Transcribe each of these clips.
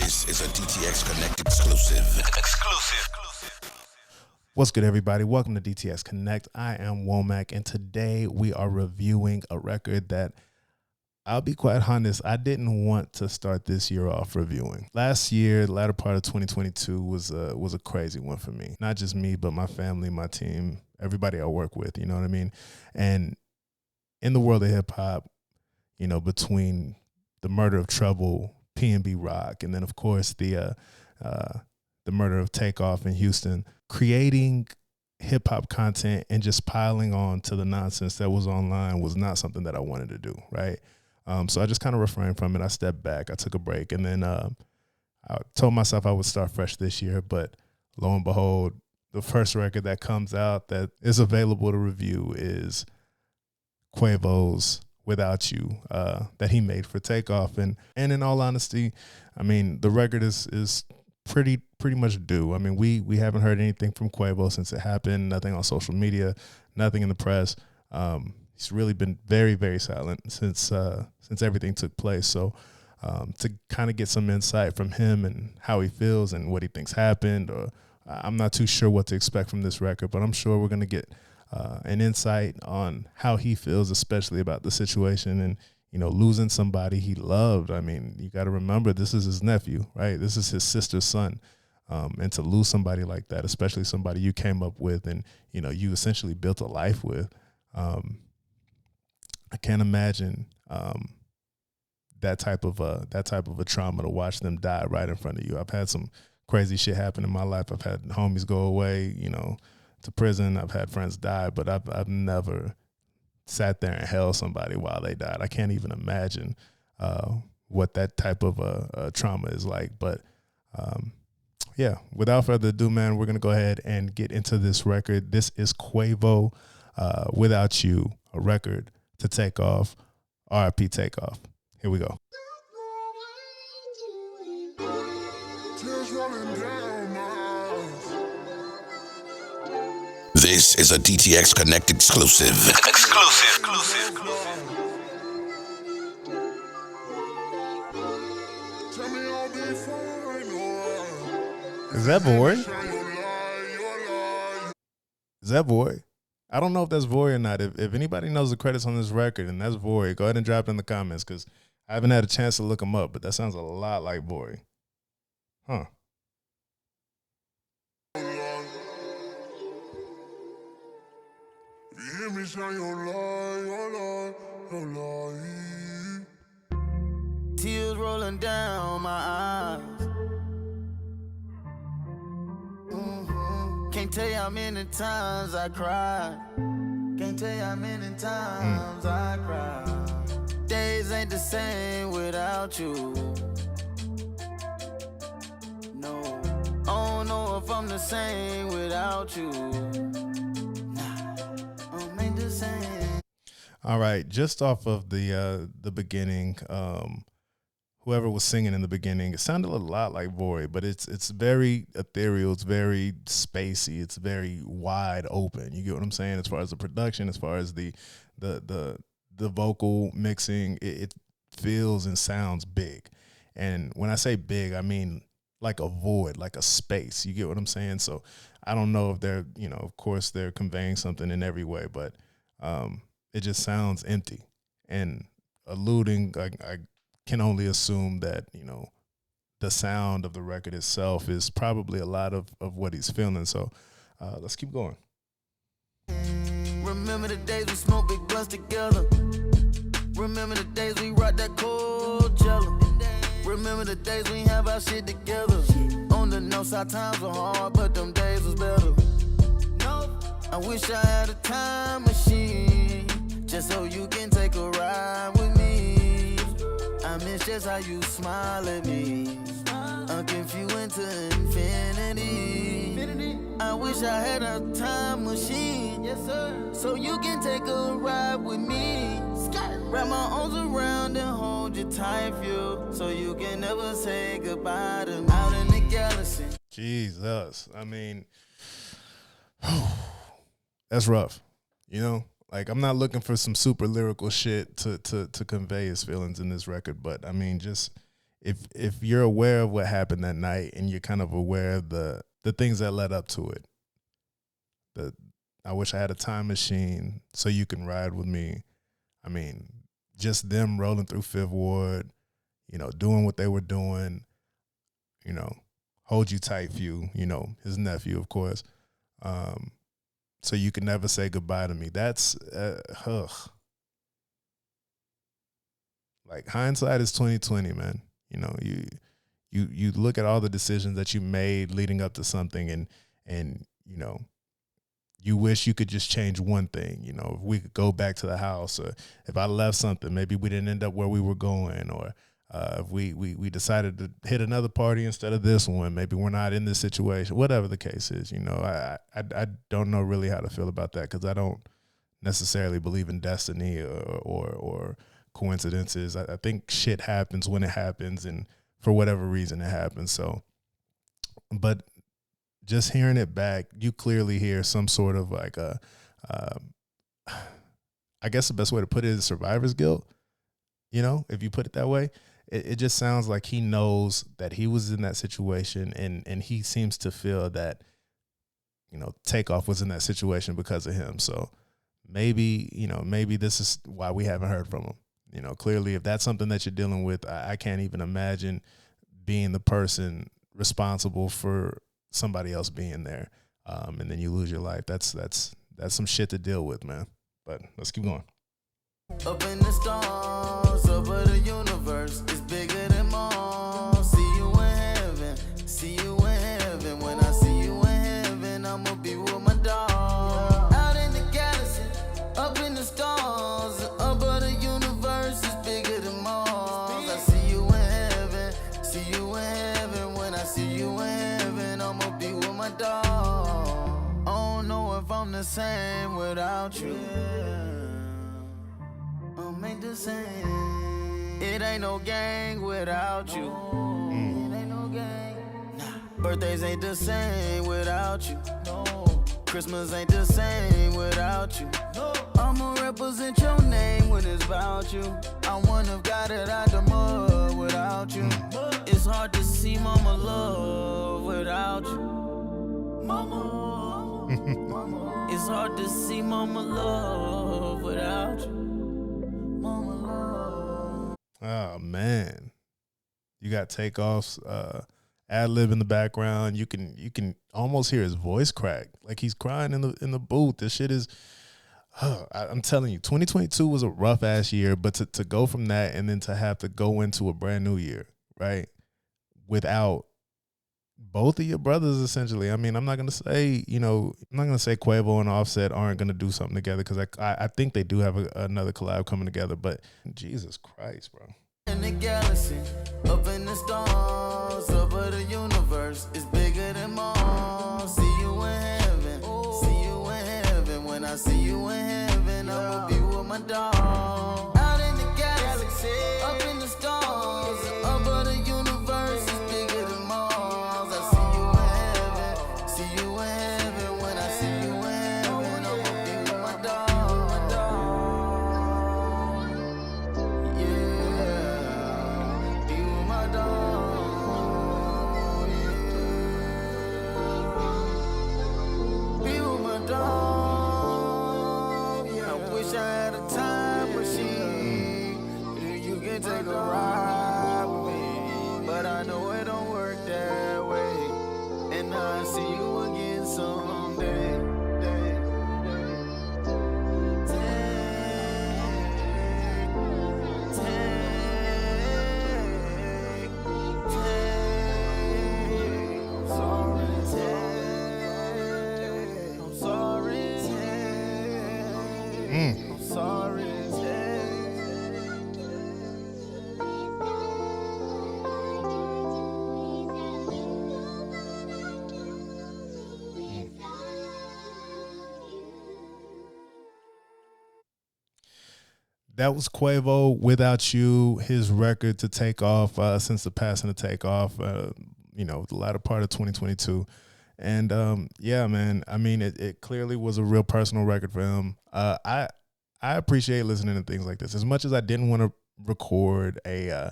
This is a DTX Connect exclusive. What's good, everybody? Welcome to DTX Connect. I am Womack, and today we are reviewing a record that, I'll be quite honest, I didn't want to start this year off reviewing. Last year, the latter part of 2022 was a crazy one for me. Not just me, but my family, my team, everybody I work with, you know what I mean? And in the world of hip hop, you know, between the murder of Trouble, P&B Rock, and then of course the murder of Takeoff in Houston, creating hip hop content and just piling on to the nonsense that was online was not something that I wanted to do, right? So I just kind of refrained from it. I stepped back, I took a break, and then I told myself I would start fresh this year. But lo and behold, the first record that comes out that is available to review is Quavo's Without You, that he made for Takeoff. And in all honesty, I mean, the record is pretty much due. I mean, we haven't heard anything from Quavo since it happened, nothing on social media, nothing in the press. He's really been very, very silent since everything took place. So to kind of get some insight from him and how he feels and what he thinks happened, or I'm not too sure what to expect from this record, but I'm sure we're going to get an insight on how he feels, especially about the situation and, you know, losing somebody he loved. I mean, you got to remember, this is his nephew, right? This is his sister's son. And to lose somebody like that, especially somebody you came up with and, you know, you essentially built a life with, I can't imagine that type of a trauma to watch them die right in front of you. I've had some crazy shit happen in my life. I've had homies go away, you know, to prison. I've had friends die, but I've never sat there and held somebody while they died. I can't even imagine what that type of a trauma is like. But yeah, without further ado, man, we're gonna go ahead and get into this record. This is Quavo, Without You, a record to take off. R.I.P. Takeoff. Here we go. This is a DTX Connect exclusive. Is that Vory? Is that Vory? I don't know if that's Vory or not. If anybody knows the credits on this record and that's Vory, go ahead and drop it in the comments, because I haven't had a chance to look him up, but that sounds a lot like Vory. Huh. Tears rolling down my eyes. Can't tell you how many times I cried. Can't tell you how many times I cried. Days ain't the same without you. No, I don't know if I'm the same without you. Nah, I'm ain't the same. All right, just off of the beginning, whoever was singing in the beginning, it sounded a lot like Vory, but it's very ethereal, it's very spacey, it's very wide open. You get what I'm saying? As far as the production, as far as the vocal mixing, it feels and sounds big. And when I say big, I mean like a void, like a space. You get what I'm saying? So I don't know if they're, you know, of course they're conveying something in every way, but it just sounds empty and alluding. I can only assume that, you know, the sound of the record itself is probably a lot of what he's feeling. So let's keep going. Remember the days we smoked big blunts together. Remember the days we rocked that cold jello. Remember the days we have our shit together. On the north side times were hard, but them days was better. I wish I had a time machine, just so you can take a ride with me. I miss just how you smile at me, unconfused to infinity. I wish I had a time machine, yes sir, so you can take a ride with me. Wrap my arms around and hold you tight, feel, so you can never say goodbye to me. Out in the galaxy. Jesus, I mean, that's rough, you know? Like, I'm not looking for some super lyrical shit to convey his feelings in this record, but I mean, just if you're aware of what happened that night and you're kind of aware of the things that led up to it, I wish I had a time machine so you can ride with me. I mean, just them rolling through Fifth Ward, doing what they were doing, hold you tight, few, his nephew, of course. So you can never say goodbye to me. That's like hindsight is 2020, man. You look at all the decisions that you made leading up to something, and you wish you could just change one thing. If we could go back to the house, or if I left something, maybe we didn't end up where we were going, or if we decided to hit another party instead of this one, maybe we're not in this situation. Whatever the case is, I don't know really how to feel about that, because I don't necessarily believe in destiny or coincidences. I think shit happens when it happens, and for whatever reason it happens. So, but just hearing it back, you clearly hear some sort of like I guess the best way to put it is survivor's guilt. If you put it that way, it just sounds like he knows that he was in that situation, and he seems to feel that, Takeoff was in that situation because of him. So maybe this is why we haven't heard from him. Clearly, if that's something that you're dealing with, I can't even imagine being the person responsible for somebody else being there, and then you lose your life. That's some shit to deal with, man. But let's keep going. Up in the stars, over the universe, it's bigger than all. See you in heaven, see you in heaven. When I see you in heaven, I'ma be with my dog. Out in the galaxy, up in the stars, over the universe, it's bigger than Mars. I see you in heaven, see you in heaven. When I see you in heaven, I'ma be with my dog. I don't know if I'm the same without you. Ain't the same. It ain't no gang without you. It ain't no gang. Nah. Birthdays ain't the same without you. No. Christmas ain't the same without you. No. I'ma represent your name when it's about you. I wouldn't have got it out the mud without you. It's hard to see mama love without you. Mama. It's hard to see mama love without you. Oh man, you got Takeoff's ad lib in the background. You can almost hear his voice crack, like he's crying in the booth. This shit is, I'm telling you, 2022 was a rough ass year. But to go from that and then to have to go into a brand new year, right, without both of your brothers, essentially. I mean, I'm not gonna say Quavo and Offset aren't gonna do something together, because I think they do have another collab coming together. But Jesus Christ, bro. In the galaxy, up in the stars, over the universe, it's bigger than Mars. See you in heaven, see you in heaven. When I see you in heaven, I'ma be with my dog. Out in the galaxy, up in the stars, over the universe, it's bigger than Mars. I see you in heaven, see you in heaven. When I see you in heaven, I'ma be with my dog. Take a ride with me, but I know it don't work that way, and I see you again someday. I'm sorry. I'm sorry. That was Quavo, Without You, his record to take off since the passing of Takeoff, the latter part of 2022. And yeah, man, I mean, it clearly was a real personal record for him. I appreciate listening to things like this. As much as I didn't want to record a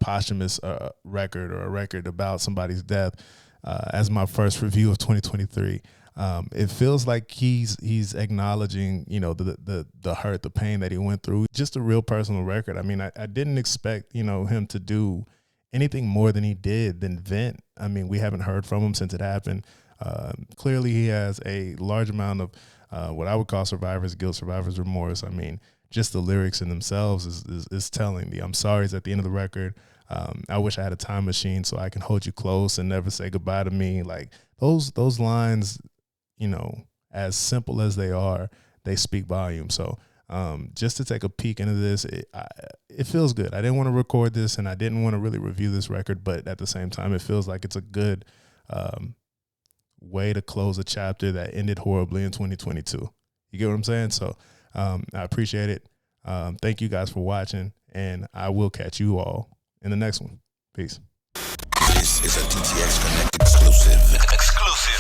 posthumous record or a record about somebody's death as my first review of 2023. It feels like he's acknowledging, you know, the hurt, the pain that he went through. Just a real personal record. I mean, I didn't expect, you know, him to do anything more than he did, than vent. I mean, we haven't heard from him since it happened. Clearly, he has a large amount of what I would call survivor's guilt, survivor's remorse. I mean, just the lyrics in themselves is telling me. I'm sorry is at the end of the record. I wish I had a time machine so I can hold you close and never say goodbye to me. Like those lines, you know, as simple as they are, they speak volumes. So just to take a peek into this, it feels good. I didn't want to record this and I didn't want to really review this record, but at the same time, it feels like it's a good way to close a chapter that ended horribly in 2022. You get what I'm saying? So I appreciate it. Thank you guys for watching, and I will catch you all in the next one. Peace. This is a DTX Connect exclusive.